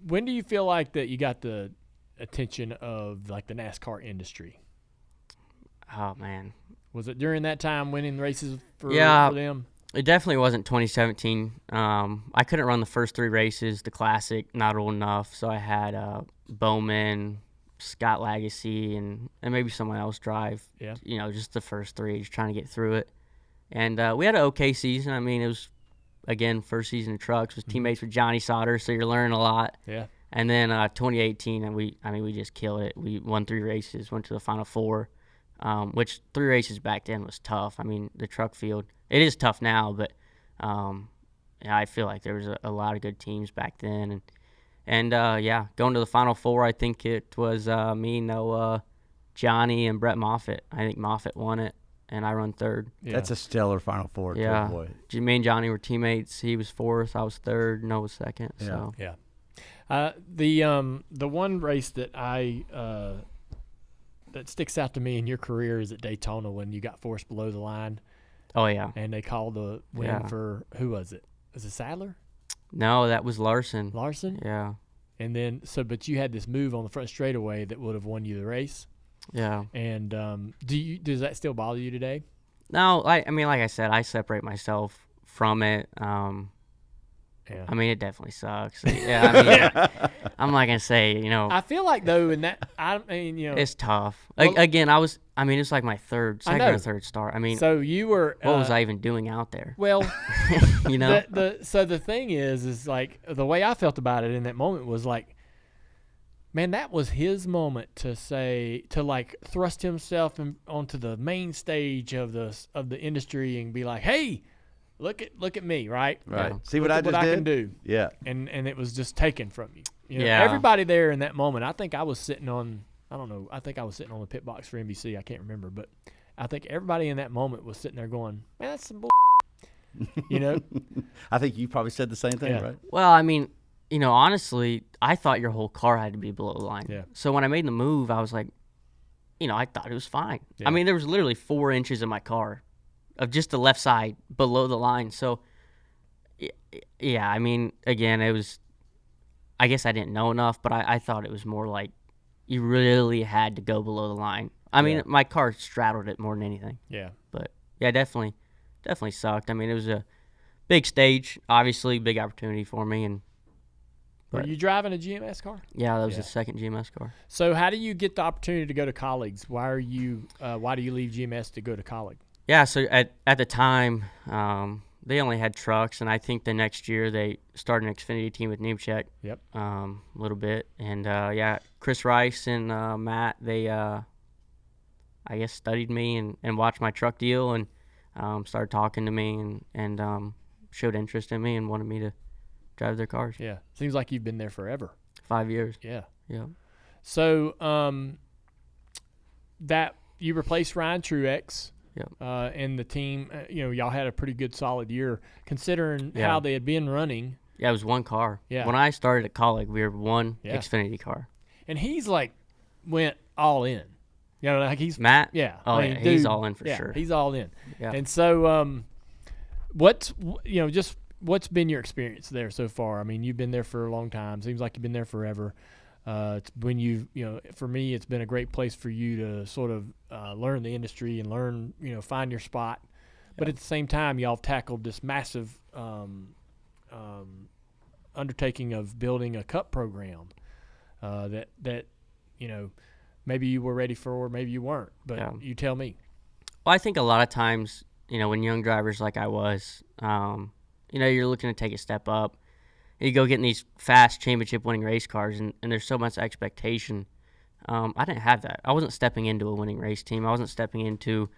when do you feel like that you got the attention of like the NASCAR industry? Oh, man. Was it during that time winning races for them? It definitely wasn't 2017. I couldn't run the first 3 races, the Classic, not old enough. So I had Bowman, Scott Lagacy, and maybe someone else drive. Yeah. Just the first 3, just trying to get through it. And we had an okay season. I mean, it was, again, first season of trucks. Was teammates with Johnny Sauter, so you're learning a lot. Yeah. And then 2018, and we just killed it. We won 3 races, went to the Final 4. Which 3 races back then was tough. I mean, the truck field, it is tough now, but I feel like there was a lot of good teams back then. And going to the Final 4, I think it was me, Noah, Johnny, and Brett Moffitt. I think Moffitt won it, and I run 3rd. Yeah. That's a stellar Final 4. Yeah. Boy. Me and Johnny were teammates. He was 4th, I was 3rd, Noah was 2nd. Yeah. So. Yeah. The one race that that sticks out to me in your career is at Daytona when you got forced below the line. Oh, yeah. And they called the win for, who was it? Was it Sadler? No, that was Larson. Larson? Yeah. And then, but you had this move on the front straightaway that would have won you the race. Yeah. And does that still bother you today? No, I mean, like I said, I separate myself from it. Yeah. I mean, it definitely sucks. Yeah, I mean, I'm not gonna say, I feel like though, in that, I mean, it's tough. Well, Again, it's like my second or third start. I mean, so you were. What was I even doing out there? Well, So the thing is like the way I felt about it in that moment was like, man, that was his moment to like thrust himself onto the main stage of the industry and be like, hey. Look at me, right? Right. Yeah. See what I can do. Yeah. And it was just taken from you. Yeah. Everybody there in that moment. I think I was sitting on. I don't know. I think I was sitting on the pit box for NBC. I can't remember, but I think everybody in that moment was sitting there going, "Man, that's some bull." I think you probably said the same thing, right? Well, I mean, honestly, I thought your whole car had to be below the line. Yeah. So when I made the move, I was like, I thought it was fine. Yeah. I mean, there was literally 4 inches of my car. Of just the left side below the line. So, yeah, I mean, again, it was, I guess I didn't know enough, but I thought it was more like you really had to go below the line. I mean, my car straddled it more than anything. Yeah. But, yeah, definitely sucked. I mean, it was a big stage, obviously, big opportunity for me. Were you driving a GMS car? Yeah, that was the second GMS car. So how do you get the opportunity to go to college? Why do you leave GMS to go to college? Yeah, so at the time, they only had trucks, and I think the next year they started an Xfinity team with Nemechek. Yep. A little bit, and Chris Rice and Matt, they I guess studied me and watched my truck deal and started talking to me and showed interest in me and wanted me to drive their cars. Yeah, seems like you've been there forever. 5 years. Yeah. Yeah. So that you replaced Ryan Truex. Yep. And the team, y'all had a pretty good solid year considering how they had been running. Yeah, it was one car. Yeah. When I started at college, we were one Xfinity car. And he's like went all in. Like he's Matt. Yeah. Oh, yeah, he's all in for sure. He's all in. Yeah. And so, what's been your experience there so far? I mean, you've been there for a long time. Seems like you've been there forever. It's when for me, it's been a great place for you to sort of learn the industry and learn, find your spot. But at the same time, y'all have tackled this massive undertaking of building a cup program that maybe you were ready for, maybe you weren't. But you tell me. Well, I think a lot of times, when young drivers like I was, you're looking to take a step up. You go get in these fast championship-winning race cars, and there's so much expectation. I didn't have that. I wasn't stepping into a winning race team. I wasn't stepping into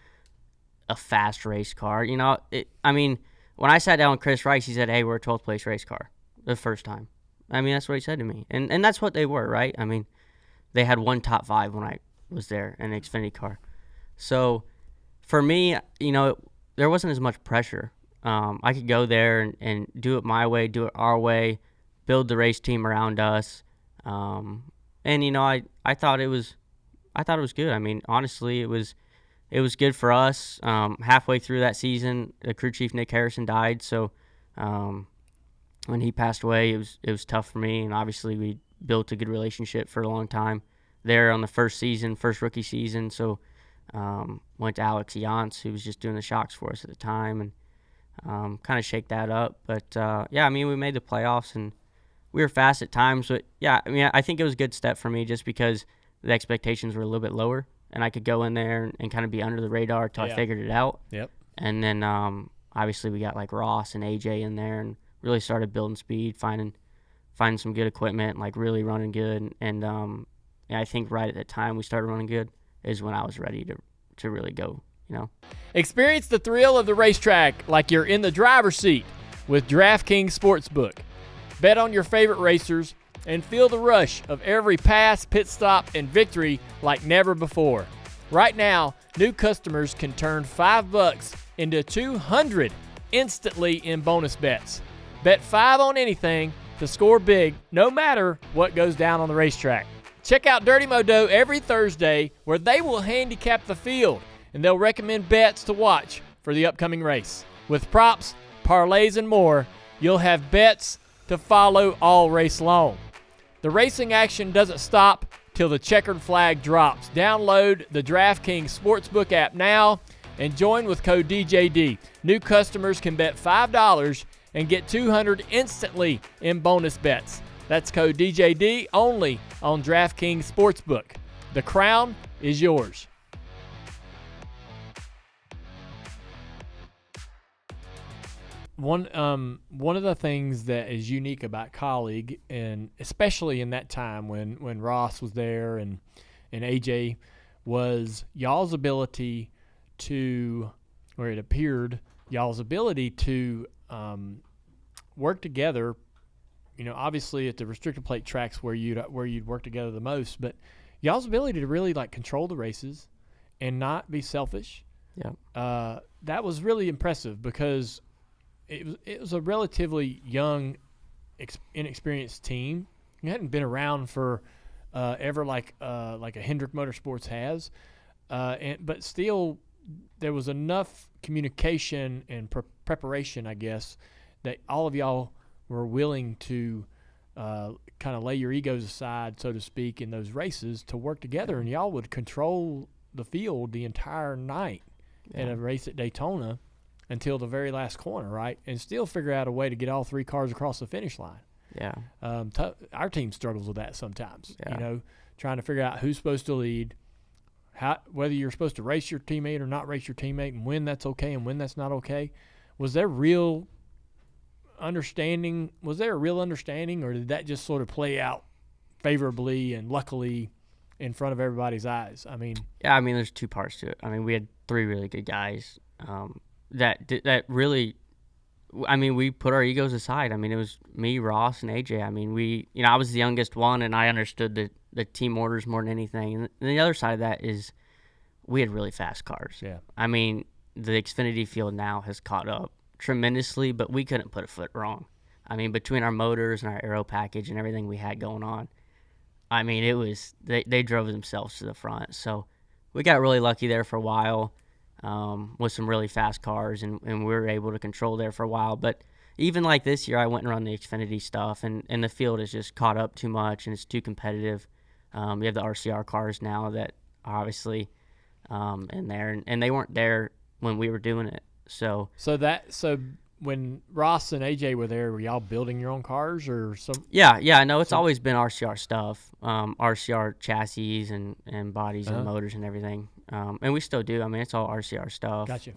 a fast race car. When I sat down with Chris Rice, he said, hey, we're a 12th place race car the first time. I mean, that's what he said to me. And that's what they were, right? I mean, they had one top 5 when I was there in an Xfinity car. So for me, there wasn't as much pressure. I could go there and do it my way, do it our way, build the race team around us. I thought it was good. I mean, honestly, it was good for us. Halfway through that season, the crew chief Nick Harrison died, so when he passed away, it was tough for me, and obviously we built a good relationship for a long time there on the first rookie season. So went to Alex Yance, who was just doing the shocks for us at the time, and kind of shake that up. But yeah, I mean, we made the playoffs and we were fast at times, but yeah, I mean, I think it was a good step for me just because the expectations were a little bit lower, and I could go in there and kind of be under the radar until I figured it out. Yep. And then obviously we got like Ross and AJ in there and really started building speed, finding some good equipment, like really running good. And yeah, I think right at the time we started running good is when I was ready to really go, you know. Experience the thrill of the racetrack like you're in the driver's seat with DraftKings Sportsbook. Bet on your favorite racers and feel the rush of every pass, pit stop, and victory like never before. Right now, new customers can turn $5 into $200 instantly in bonus bets. Bet 5 on anything to score big no matter what goes down on the racetrack. Check out Dirty Modo every Thursday where they will handicap the field and they'll recommend bets to watch for the upcoming race. With props, parlays, and more, you'll have bets to follow all race long. The racing action doesn't stop till the checkered flag drops. Download the DraftKings Sportsbook app now and join with code DJD. New customers can bet $5 and get $200 instantly in bonus bets. That's code DJD only on DraftKings Sportsbook. The crown is yours. One of the things that is unique about Colleague, and especially in that time when Ross was there and AJ, was y'all's ability to, or it appeared, y'all's ability to work together. You know, obviously at the restrictor plate tracks where you'd work together the most, but y'all's ability to really like control the races and not be selfish. Yeah. That was really impressive because it was a relatively young, inexperienced team. You hadn't been around for ever like a Hendrick Motorsports has, but still there was enough communication and preparation, I guess, that all of y'all were willing to kind of lay your egos aside, so to speak, in those races to work together, and y'all would control the field the entire night in a race at Daytona until the very last corner, right? And still figure out a way to get all 3 cars across the finish line. Yeah. Our team struggles with that sometimes, Yeah. you know, trying to figure out who's supposed to lead, whether you're supposed to race your teammate or not race your teammate, and when that's okay and when that's not okay. Was there real understanding? Was there a real understanding, or did that just sort of play out favorably and luckily in front of everybody's eyes? I mean, yeah, I mean, there's 2 parts to it. I mean, we had 3 really good guys that really, I mean, we put our egos aside. I mean, it was me, Ross, and AJ. I mean, I was the youngest one, and I understood the team orders more than anything. And the other side of that is we had really fast cars. Yeah. I mean, the Xfinity field now has caught up tremendously, but we couldn't put a foot wrong. I mean, between our motors and our aero package and everything we had going on, I mean, it was they drove themselves to the front. So we got really lucky there for a while with some really fast cars, and we were able to control there for a while. But even like this year, I went and run the Xfinity stuff, and the field is just caught up too much, and it's too competitive. We have the RCR cars now that are obviously in there, and they weren't there when we were doing it. So when Ross and AJ were there, were y'all building your own cars or some? Yeah. No, it's always been RCR stuff, RCR chassis and bodies and motors and everything. And we still do. I mean, it's all RCR stuff. Gotcha.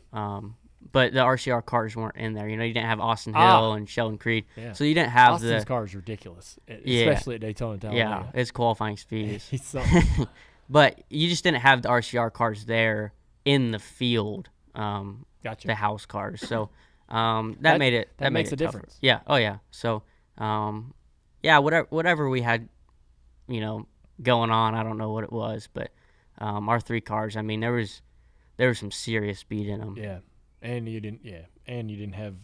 But the RCR cars weren't in there. You know, you didn't have Austin Hill and Sheldon Creed. Yeah. So you didn't have Austin's car is ridiculous, especially at Daytona Talladega. Yeah, its qualifying speed He's something. But you just didn't have the RCR cars there in the field. Gotcha. The house cars. So that made it that makes a tougher. difference. Yeah. Oh yeah. So yeah, whatever we had, you know, going on, I don't know what it was, but our 3 cars, I mean, there was some serious speed in them. Yeah. And you didn't have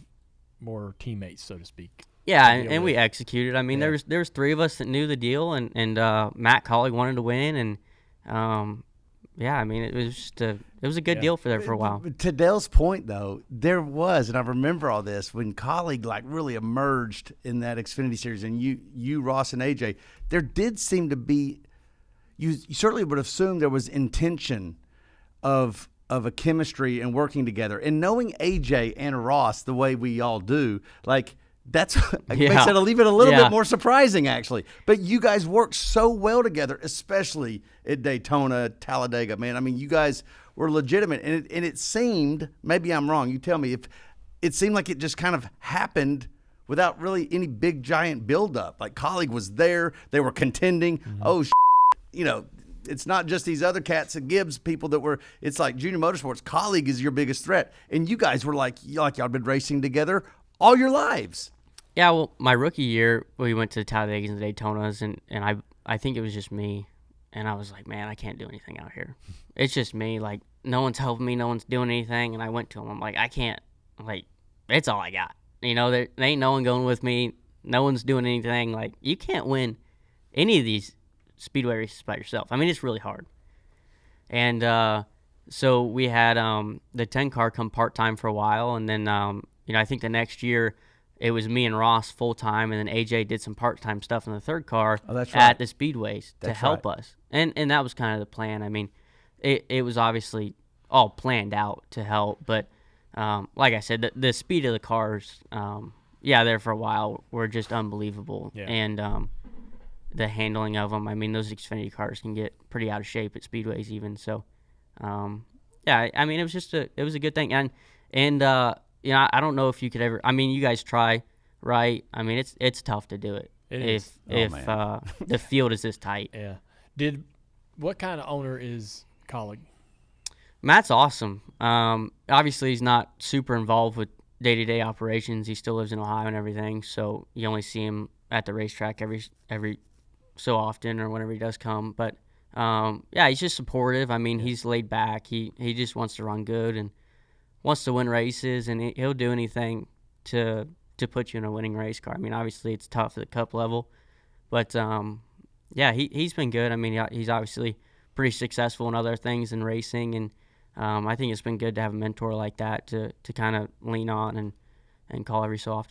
more teammates, so to speak. Yeah, and we executed. I mean, there was 3 of us that knew the deal, and Matt Colleague wanted to win, and yeah, I mean, it was a good deal for there for a while. To Dale's point, though, there was, and I remember all this, when Colleague like really emerged in that Xfinity series, and you Ross and AJ, there did seem to be, you certainly would assume there was intention of a chemistry and working together. And knowing AJ and Ross the way we all do, like, that's makes it even a little bit more surprising, actually. But you guys work so well together, especially at Daytona, Talladega. Man, I mean, you guys were legitimate, and it seemed, maybe I'm wrong, you tell me, if it seemed like it just kind of happened without really any big giant buildup. Like, Colleague was there, they were contending. It's not just these other cats and Gibbs people that were. It's like Junior Motorsports. Colleague is your biggest threat, and you guys were like y'all been racing together all your lives. Yeah, well, my rookie year, we went to the Talladegas and the Daytonas, and I think it was just me. And I was like, man, I can't do anything out here. It's just me. Like, no one's helping me. No one's doing anything. And I went to him. I'm like, I can't. Like, it's all I got. There ain't no one going with me. No one's doing anything. Like, you can't win any of these speedway races by yourself. I mean, it's really hard. And so we had the 10 car come part-time for a while. And then, I think the next year, it was me and Ross full time, and then AJ did some part time stuff in the third car at the speedways to help us, and that was kind of the plan. I mean, it was obviously all planned out to help, but like I said, the speed of the cars, there for a while were just unbelievable, and the handling of them. I mean, those Xfinity cars can get pretty out of shape at speedways even. So, I mean, it was a good thing, and I don't know if you could ever. I mean, you guys try, right? I mean, it's tough to do it if the field is this tight. Yeah. What kind of owner is Colleague? Matt's awesome. Obviously, he's not super involved with day-to-day operations. He still lives in Ohio and everything, so you only see him at the racetrack every so often or whenever he does come. But he's just supportive. I mean, he's laid back. He just wants to run good and wants to win races, and he'll do anything to put you in a winning race car. I mean, obviously it's tough at the Cup level, but he's been good. I mean, he's obviously pretty successful in other things in racing, and I think it's been good to have a mentor like that to kind of lean on and call every so often.